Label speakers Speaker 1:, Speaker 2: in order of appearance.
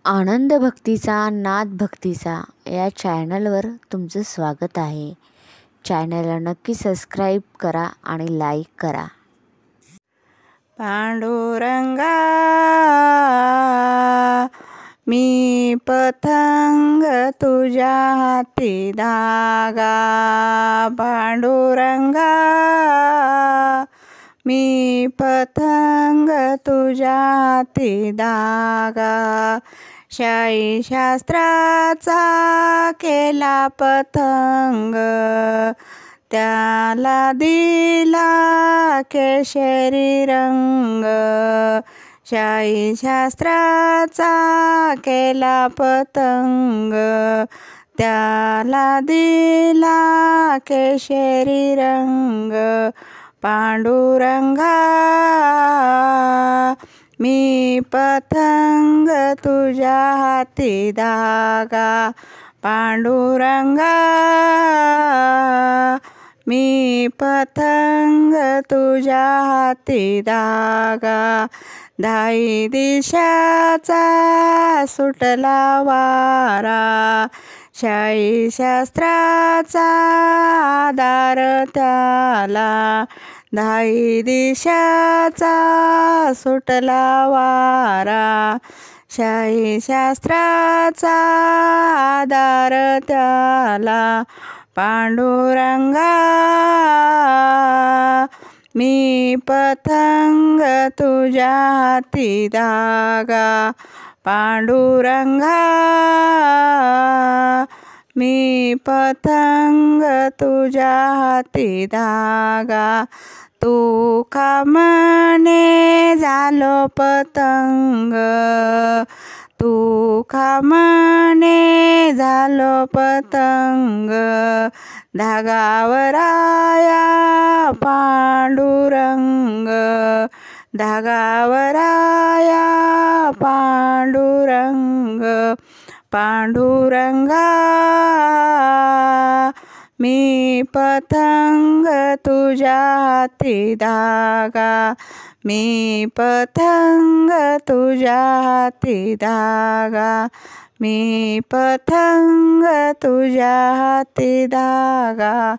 Speaker 1: आनंद भक्तीचा नाद भक्तीचा या चॅनलवर तुमचं स्वागत आहे. चॅनलला नक्की सबस्क्राईब करा आणि लाईक करा.
Speaker 2: पांडुरंगा मी पतंग तुझ्या हाती धागा. पांडुरंगा मी पतंग तुझ्या हाती धागा. शाई शास्त्राचा केला पतंग, त्याला दिला केशरी रंग. शाई शास्त्राचा केला पतंग, त्याला दिला केशरी रंग. पांडुरंगा मी पतंग तुझ्या हाती धागा. पांडुरंगा मी पतंग तुझ्या हाती धागा. धाई दिशाचा सुटला वारा, शाई शास्त्राचा आधार त्याला. धाई दिशाचा सुटला वारा, शाई शास्त्राचा आधार त्याला. पांडुरंगा मी पतंग तुझ्या हाती धागा. पांडुरंगा मी पतंग तुझ्या हाती धागा. तू का म्हणे झालो पतंग, तू का म्हणे झालो पतंग. धागावर आया पांडुरंग, धागावर आया पांडुरंग. पांडुरंगा मी पतंग तुझ्या हाती धागा. मी पतंग तुझ्या हाती धागा. मी पतंग तुझ्या हाती धागा.